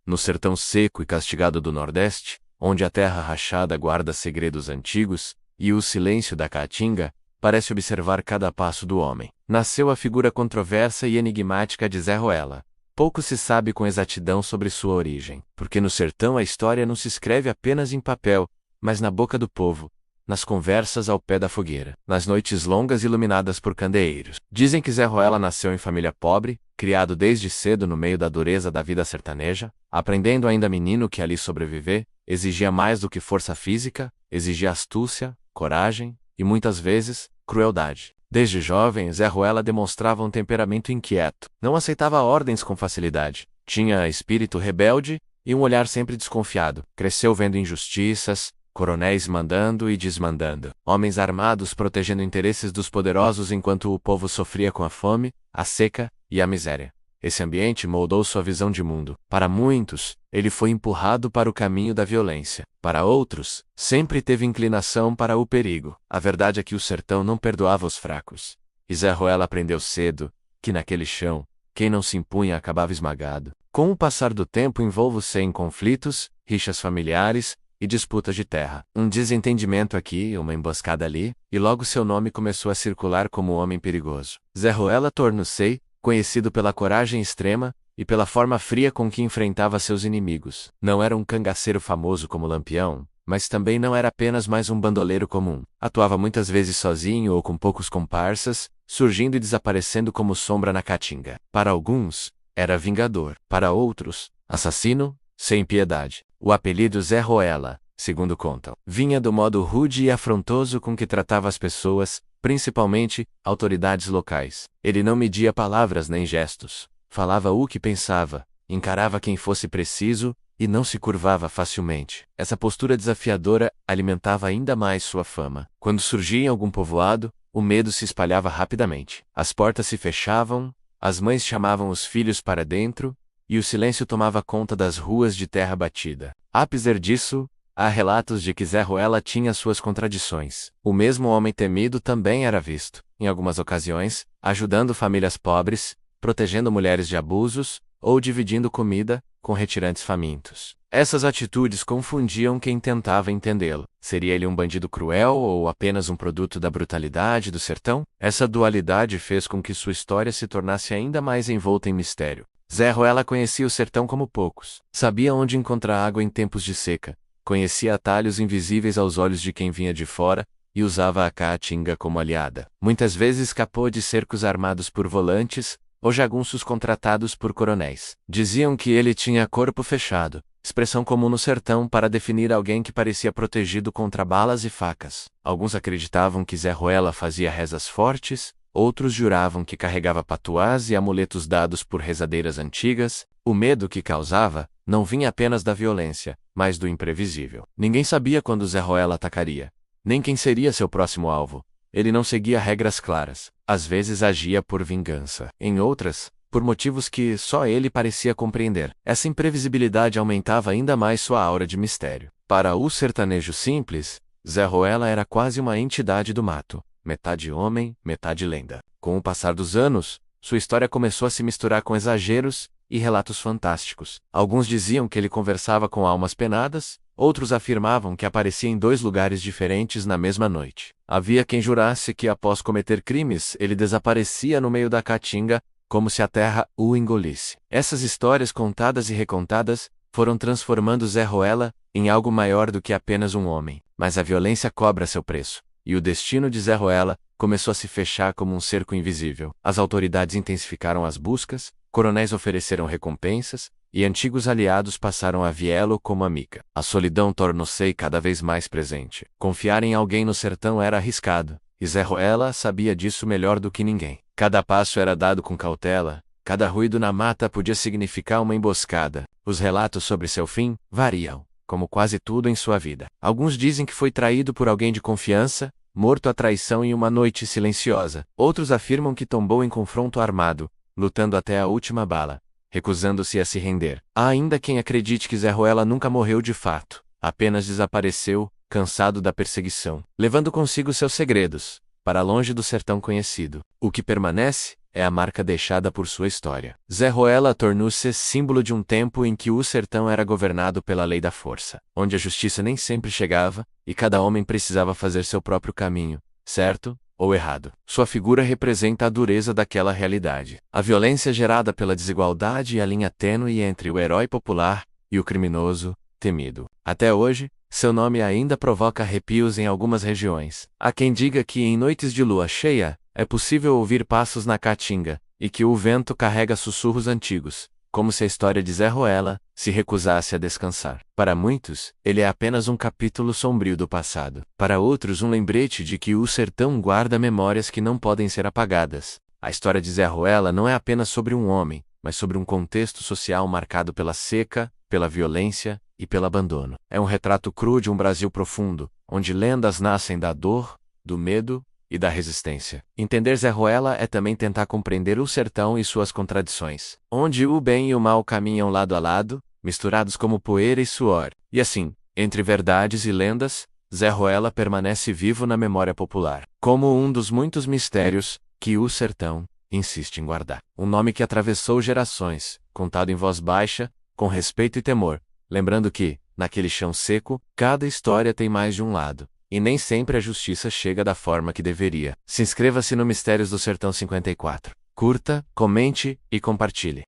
No sertão seco e castigado do Nordeste, onde a terra rachada guarda segredos antigos, e o silêncio da caatinga parece observar cada passo do homem, nasceu a figura controversa e enigmática de Zé Ruela. Pouco se sabe com exatidão sobre sua origem, porque no sertão a história não se escreve apenas em papel, mas na boca do povo, nas conversas ao pé da fogueira, nas noites longas iluminadas por candeeiros. Dizem que Zé Ruela nasceu em família pobre, criado desde cedo no meio da dureza da vida sertaneja, aprendendo ainda menino que ali sobreviver exigia mais do que força física, exigia astúcia, coragem e, muitas vezes, crueldade. Desde jovem, Zé Ruela demonstrava um temperamento inquieto, não aceitava ordens com facilidade, tinha espírito rebelde e um olhar sempre desconfiado. Cresceu vendo injustiças, coronéis mandando e desmandando, homens armados protegendo interesses dos poderosos enquanto o povo sofria com a fome, a seca e a miséria. Esse ambiente moldou sua visão de mundo. Para muitos, ele foi empurrado para o caminho da violência. Para outros, sempre teve inclinação para o perigo. A verdade é que o sertão não perdoava os fracos. E Zé Ruela aprendeu cedo que naquele chão, quem não se impunha acabava esmagado. Com o passar do tempo envolve-se em conflitos, rixas familiares e disputas de terra. Um desentendimento aqui, uma emboscada ali, e logo seu nome começou a circular como homem perigoso. Zé Ruela tornou-se conhecido pela coragem extrema e pela forma fria com que enfrentava seus inimigos. Não era um cangaceiro famoso como Lampião, mas também não era apenas mais um bandoleiro comum. Atuava muitas vezes sozinho ou com poucos comparsas, surgindo e desaparecendo como sombra na caatinga. Para alguns, era vingador. Para outros, assassino, sem piedade. O apelido Zé Ruela, segundo contam, vinha do modo rude e afrontoso com que tratava as pessoas, principalmente autoridades locais. Ele não media palavras nem gestos, falava o que pensava, encarava quem fosse preciso e não se curvava facilmente. Essa postura desafiadora alimentava ainda mais sua fama. Quando surgia em algum povoado, o medo se espalhava rapidamente. As portas se fechavam, as mães chamavam os filhos para dentro, e o silêncio tomava conta das ruas de terra batida. Apesar disso, há relatos de que Zé Ruela tinha suas contradições. O mesmo homem temido também era visto, em algumas ocasiões, ajudando famílias pobres, protegendo mulheres de abusos, ou dividindo comida com retirantes famintos. Essas atitudes confundiam quem tentava entendê-lo. Seria ele um bandido cruel ou apenas um produto da brutalidade do sertão? Essa dualidade fez com que sua história se tornasse ainda mais envolta em mistério. Zé Ruela conhecia o sertão como poucos. Sabia onde encontrar água em tempos de seca. Conhecia atalhos invisíveis aos olhos de quem vinha de fora, e usava a caatinga como aliada. Muitas vezes escapou de cercos armados por volantes, ou jagunços contratados por coronéis. Diziam que ele tinha corpo fechado, expressão comum no sertão para definir alguém que parecia protegido contra balas e facas. Alguns acreditavam que Zé Ruela fazia rezas fortes, outros juravam que carregava patuás e amuletos dados por rezadeiras antigas. O medo que causava não vinha apenas da violência, mas do imprevisível. Ninguém sabia quando Zé Ruela atacaria, nem quem seria seu próximo alvo. Ele não seguia regras claras. Às vezes agia por vingança. Em outras, por motivos que só ele parecia compreender. Essa imprevisibilidade aumentava ainda mais sua aura de mistério. Para o sertanejo simples, Zé Ruela era quase uma entidade do mato. Metade homem, metade lenda. Com o passar dos anos, sua história começou a se misturar com exageros e relatos fantásticos. Alguns diziam que ele conversava com almas penadas, outros afirmavam que aparecia em 2 lugares diferentes na mesma noite. Havia quem jurasse que após cometer crimes, ele desaparecia no meio da caatinga, como se a terra o engolisse. Essas histórias contadas e recontadas foram transformando Zé Ruela em algo maior do que apenas um homem. Mas a violência cobra seu preço. E o destino de Zé Ruela começou a se fechar como um cerco invisível. As autoridades intensificaram as buscas, coronéis ofereceram recompensas, e antigos aliados passaram a viê-lo como amiga. A solidão tornou-se cada vez mais presente. Confiar em alguém no sertão era arriscado, e Zé Ruela sabia disso melhor do que ninguém. Cada passo era dado com cautela, cada ruído na mata podia significar uma emboscada. Os relatos sobre seu fim variam, como quase tudo em sua vida. Alguns dizem que foi traído por alguém de confiança, morto à traição em uma noite silenciosa. Outros afirmam que tombou em confronto armado, lutando até a última bala, recusando-se a se render. Há ainda quem acredite que Zé Ruela nunca morreu de fato, apenas desapareceu, cansado da perseguição, levando consigo seus segredos, para longe do sertão conhecido. O que permanece é a marca deixada por sua história. Zé Ruela tornou-se símbolo de um tempo em que o sertão era governado pela lei da força, onde a justiça nem sempre chegava, e cada homem precisava fazer seu próprio caminho, certo ou errado. Sua figura representa a dureza daquela realidade, a violência gerada pela desigualdade e a linha tênue entre o herói popular e o criminoso temido. Até hoje, seu nome ainda provoca arrepios em algumas regiões. Há quem diga que em noites de lua cheia, é possível ouvir passos na caatinga, e que o vento carrega sussurros antigos, como se a história de Zé Ruela se recusasse a descansar. Para muitos, ele é apenas um capítulo sombrio do passado. Para outros, um lembrete de que o sertão guarda memórias que não podem ser apagadas. A história de Zé Ruela não é apenas sobre um homem, mas sobre um contexto social marcado pela seca, pela violência e pelo abandono. É um retrato cru de um Brasil profundo, onde lendas nascem da dor, do medo e da resistência. Entender Zé Ruela é também tentar compreender o sertão e suas contradições, onde o bem e o mal caminham lado a lado, misturados como poeira e suor. E assim, entre verdades e lendas, Zé Ruela permanece vivo na memória popular, como um dos muitos mistérios que o sertão insiste em guardar. Um nome que atravessou gerações, contado em voz baixa, com respeito e temor, lembrando que, naquele chão seco, cada história tem mais de um lado. E nem sempre a justiça chega da forma que deveria. Se inscreva-se no Mistérios do Sertão 54. Curta, comente e compartilhe.